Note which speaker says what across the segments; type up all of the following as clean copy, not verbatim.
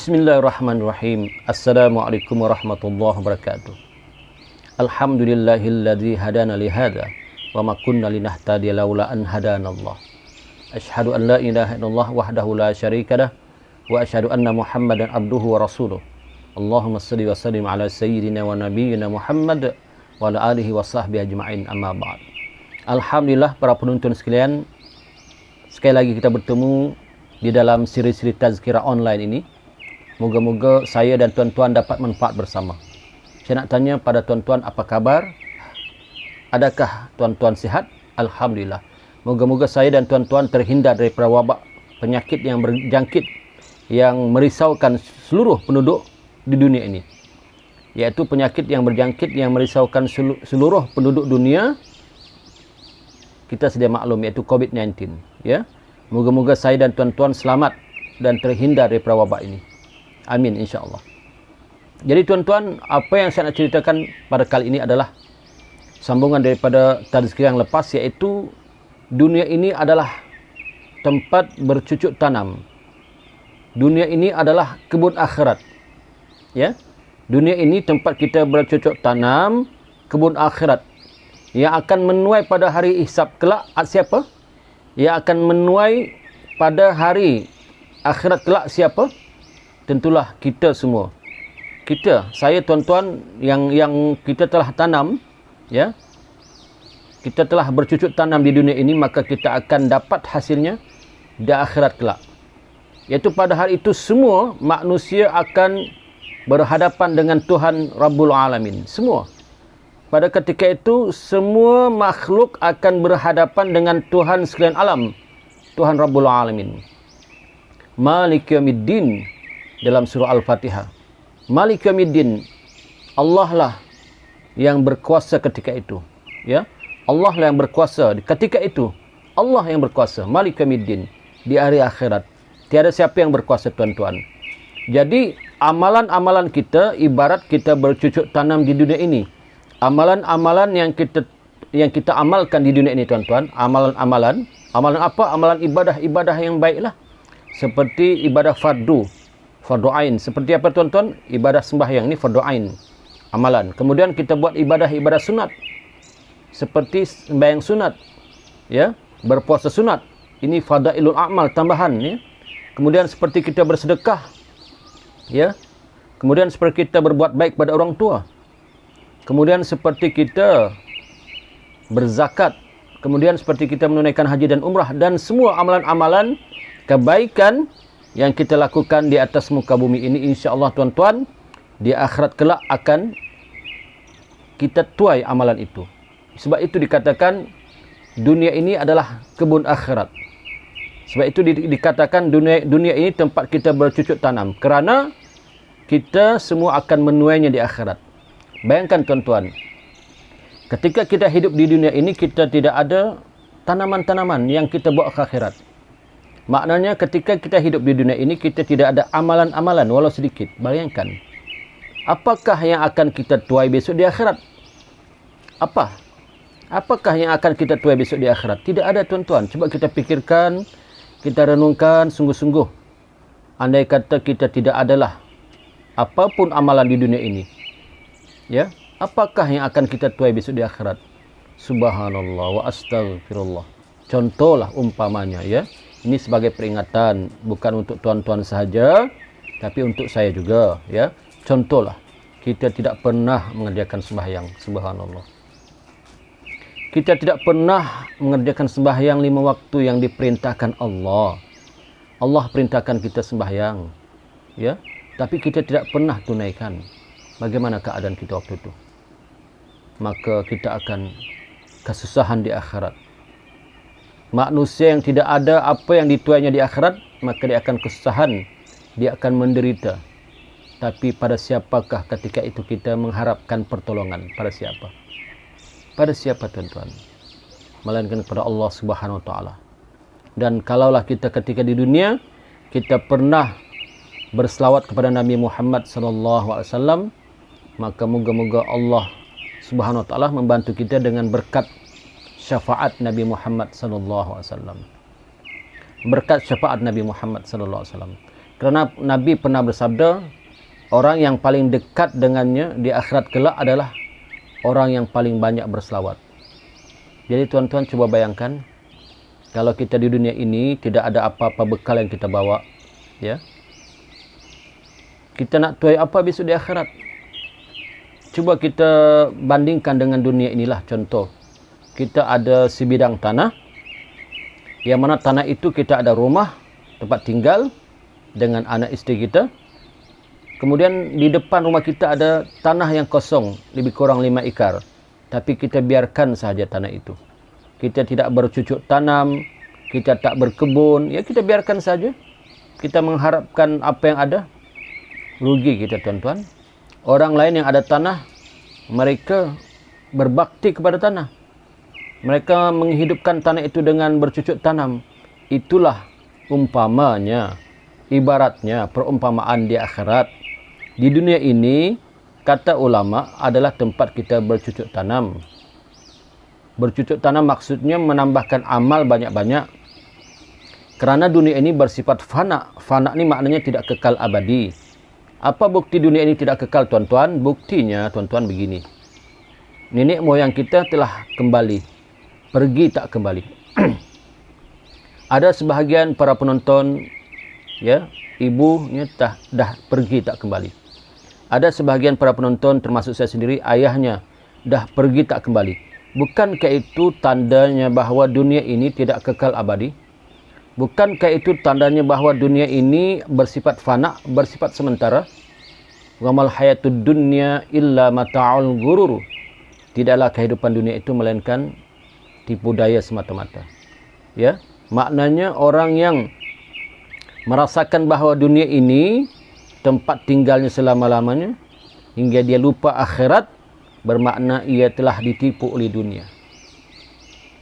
Speaker 1: Bismillahirrahmanirrahim. Assalamualaikum warahmatullahi wabarakatuh. Alhamdulillahilladzi hadana li hadza wa ma kunna linahtadiya laula an hadanallah. Asyhadu an la ilaha illallah wahdahu la syarika lah wa asyhadu anna Muhammadan abduhu wa rasuluh. Allahumma shalli wa sallim ala sayyidina wa nabiyyina Muhammad wa ala alihi wa sahbihi ajma'in, amma ba'd. Alhamdulillah para penonton sekalian, sekali lagi kita bertemu di dalam siri-siri tazkirah online ini. Moga-moga saya dan tuan-tuan dapat manfaat bersama. Saya nak tanya pada tuan-tuan, apa kabar? Adakah tuan-tuan sihat? Alhamdulillah. Moga-moga saya dan tuan-tuan terhindar daripada wabak penyakit yang berjangkit yang merisaukan seluruh penduduk di dunia ini. Iaitu penyakit yang berjangkit yang merisaukan seluruh penduduk dunia. Kita sedia maklum, iaitu COVID-19. Ya? Moga-moga saya dan tuan-tuan selamat dan terhindar daripada wabak ini. Amin, insyaAllah. Jadi tuan-tuan, apa yang saya nak ceritakan pada kali ini adalah sambungan daripada tazkirah yang lepas, iaitu dunia ini adalah tempat bercucuk tanam. Dunia ini adalah kebun akhirat. Ya? Dunia ini tempat kita bercucuk tanam, kebun akhirat. Yang akan menuai pada hari hisab kelak siapa? Yang akan menuai pada hari akhirat kelak siapa? Tentulah kita semua. Kita, saya tuan-tuan yang kita telah tanam, ya. Kita telah bercucuk tanam di dunia ini, maka kita akan dapat hasilnya di akhirat kelak. Iaitu pada hari itu semua manusia akan berhadapan dengan Tuhan Rabbul Alamin. Semua. Pada ketika itu semua makhluk akan berhadapan dengan Tuhan sekalian alam, Tuhan Rabbul Alamin. Malik Yaumiddin dalam surah Al-Fatihah. Malik Yaumiddin, Allah lah yang berkuasa ketika itu. Ya, Allah lah yang berkuasa ketika itu. Allah yang berkuasa. Malik Yaumiddin, di hari akhirat. Tiada siapa yang berkuasa, tuan-tuan. Jadi amalan-amalan kita ibarat kita bercucuk tanam di dunia ini. Amalan-amalan yang kita amalkan di dunia ini, tuan-tuan, amalan apa? Amalan ibadah yang baiklah. Seperti ibadah fardu ain. Seperti apa, tuan-tuan? Ibadah sembahyang ni fardu ain, amalan. Kemudian kita buat ibadah sunat. Seperti sembahyang sunat, ya, berpuasa sunat. Ini fadailul a'mal, tambahan, ya. Kemudian seperti kita bersedekah, ya. Kemudian seperti kita berbuat baik pada orang tua. Kemudian seperti kita berzakat. Kemudian seperti kita menunaikan haji dan umrah, dan semua amalan-amalan kebaikan yang kita lakukan di atas muka bumi ini, insya-Allah, tuan-tuan, di akhirat kelak akan kita tuai amalan itu. Sebab itu dikatakan dunia ini adalah kebun akhirat. Sebab itu dikatakan dunia ini tempat kita bercucuk tanam, kerana kita semua akan menuainya di akhirat. Bayangkan, tuan-tuan, ketika kita hidup di dunia ini, kita tidak ada tanaman-tanaman yang kita bawa ke akhirat. Maknanya ketika kita hidup di dunia ini, kita tidak ada amalan-amalan walau sedikit. Bayangkan, apakah yang akan kita tuai besok di akhirat? Apakah yang akan kita tuai besok di akhirat? Tidak ada, tuan-tuan. Coba kita pikirkan, kita renungkan sungguh-sungguh. Andai kata kita tidak adalah apapun amalan di dunia ini, ya, apakah yang akan kita tuai besok di akhirat? Subhanallah wa astaghfirullah. Contohlah umpamanya, ya. Ini sebagai peringatan, bukan untuk tuan-tuan sahaja, tapi untuk saya juga, ya. Contohlah, kita tidak pernah mengerjakan sembahyang. Subhanallah. Kita tidak pernah mengerjakan sembahyang 5 waktu yang diperintahkan Allah. Allah perintahkan kita sembahyang, ya. Tapi kita tidak pernah tunaikan. Bagaimana keadaan kita waktu itu? Maka kita akan kesusahan di akhirat. Manusia yang tidak ada apa yang dituainya di akhirat, maka dia akan kesusahan, dia akan menderita. Tapi pada siapakah ketika itu kita mengharapkan pertolongan? Pada siapa? Pada siapa, tuan-tuan? Melainkan kepada Allah Subhanahu wa taala. Dan kalaulah kita ketika di dunia kita pernah berselawat kepada Nabi Muhammad sallallahu alaihi wasallam, maka moga-moga Allah Subhanahu wa taala membantu kita dengan berkat syafaat Nabi Muhammad sallallahu alaihi wasallam. Berkat syafaat Nabi Muhammad sallallahu alaihi wasallam. Kerana Nabi pernah bersabda, orang yang paling dekat dengannya di akhirat kelak adalah orang yang paling banyak berselawat. Jadi tuan-tuan cuba bayangkan, kalau kita di dunia ini tidak ada apa-apa bekal yang kita bawa, ya, kita nak tuai apa besok di akhirat? Cuba kita bandingkan dengan dunia inilah. Contoh, kita ada sebidang tanah, yang mana tanah itu kita ada rumah, tempat tinggal dengan anak isteri kita. Kemudian di depan rumah kita ada tanah yang kosong, lebih kurang 5 ekar. Tapi kita biarkan sahaja tanah itu. Kita tidak bercucuk tanam, kita tak berkebun, ya kita biarkan saja. Kita mengharapkan apa yang ada, rugi kita tuan-tuan. Orang lain yang ada tanah, mereka berbakti kepada tanah. Mereka menghidupkan tanah itu dengan bercucuk tanam. Itulah umpamanya, ibaratnya perumpamaan di akhirat. Di dunia ini, kata ulama, adalah tempat kita bercucuk tanam. Bercucuk tanam maksudnya menambahkan amal banyak-banyak. Kerana dunia ini bersifat fana. Fana ni maknanya tidak kekal abadi. Apa bukti dunia ini tidak kekal, tuan-tuan? Buktinya, tuan-tuan, begini. Nenek moyang kita telah kembali. Pergi tak kembali. Ada sebahagian para penonton, ya, ibunya dah pergi tak kembali. Ada sebahagian para penonton, termasuk saya sendiri, ayahnya dah pergi tak kembali. Bukankah itu tandanya bahawa dunia ini tidak kekal abadi? Bukankah itu tandanya bahawa dunia ini bersifat fana, bersifat sementara? Wa mal hayatud dunya illa mata'ul ghurur. Tidaklah kehidupan dunia itu melainkan tipu daya semata-mata. Ya, maknanya orang yang merasakan bahawa dunia ini tempat tinggalnya selama-lamanya hingga dia lupa akhirat, bermakna ia telah ditipu oleh dunia.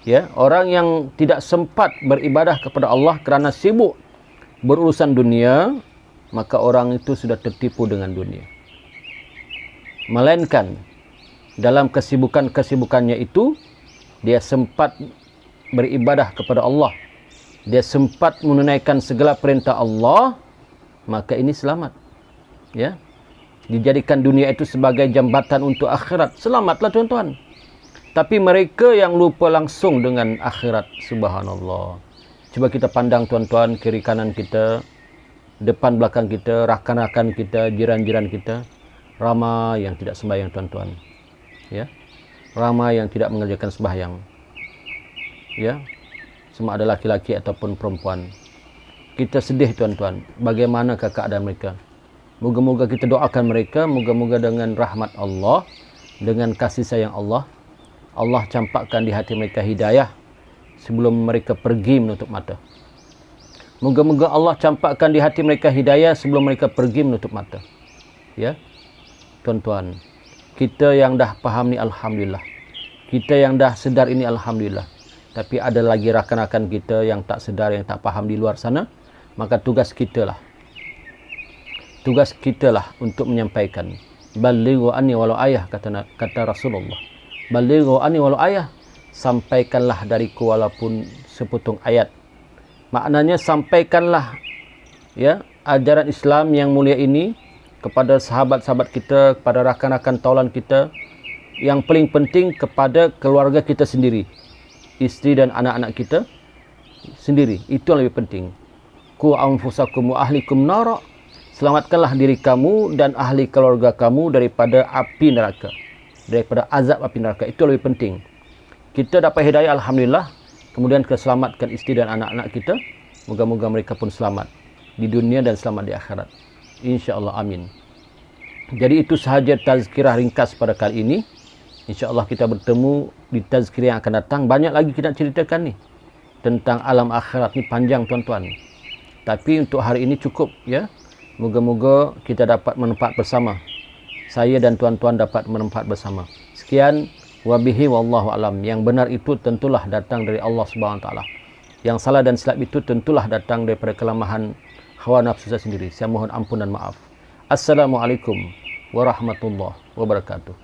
Speaker 1: Ya, orang yang tidak sempat beribadah kepada Allah kerana sibuk berurusan dunia, maka orang itu sudah tertipu dengan dunia. Melainkan dalam kesibukan-kesibukannya itu, dia sempat beribadah kepada Allah, dia sempat menunaikan segala perintah Allah, maka ini selamat. Ya, dijadikan dunia itu sebagai jambatan untuk akhirat, selamatlah tuan-tuan. Tapi mereka yang lupa langsung dengan akhirat, subhanallah. Coba kita pandang tuan-tuan, kiri kanan kita, depan belakang kita, rakan-rakan kita, jiran-jiran kita, ramai yang tidak sembahyang tuan-tuan. Ya, ramai yang tidak mengerjakan sembahyang. Ya, sama ada laki-laki ataupun perempuan. Kita sedih tuan-tuan, bagaimanakah keadaan mereka? Moga-moga kita doakan mereka, moga-moga dengan rahmat Allah, dengan kasih sayang Allah, Allah campakkan di hati mereka hidayah sebelum mereka pergi menutup mata. Moga-moga Allah campakkan di hati mereka hidayah sebelum mereka pergi menutup mata. Ya, tuan-tuan, kita yang dah faham ni alhamdulillah. Kita yang dah sedar ini alhamdulillah. Tapi ada lagi rakan-rakan kita yang tak sedar, yang tak faham di luar sana, maka tugas kita lah untuk menyampaikan. Balighu anni walau ayah, kata Rasulullah. Balighu anni walau ayah, sampaikanlah dariku walaupun seputung ayat. Maknanya sampaikanlah, ya, ajaran Islam yang mulia ini kepada sahabat-sahabat kita, kepada rakan-rakan taulan kita, yang paling penting kepada keluarga kita sendiri, isteri dan anak-anak kita sendiri. Itu yang lebih penting. Qu anfusakum wa ahlikum nara, selamatkanlah diri kamu dan ahli keluarga kamu daripada api neraka, daripada azab api neraka. Itu lebih penting. Kita dapat hidayah alhamdulillah, kemudian kita selamatkan isteri dan anak-anak kita. Moga-moga mereka pun selamat di dunia dan selamat di akhirat, insya-Allah, amin. Jadi itu sahaja tazkirah ringkas pada kali ini. InsyaAllah kita bertemu di tazkirah yang akan datang. Banyak lagi kita nak ceritakan ni tentang alam akhirat ni, panjang tuan-tuan. Tapi untuk hari ini cukup, ya. Moga-moga kita dapat menempat bersama. Saya dan tuan-tuan dapat menempat bersama. Sekian, wabihi wallahu alam. Yang benar itu tentulah datang dari Allah Subhanahu Wa Taala. Yang salah dan silap itu tentulah datang daripada kelemahan hawa nafsu saya sendiri. Saya mohon ampun dan maaf. Assalamualaikum warahmatullahi wabarakatuh.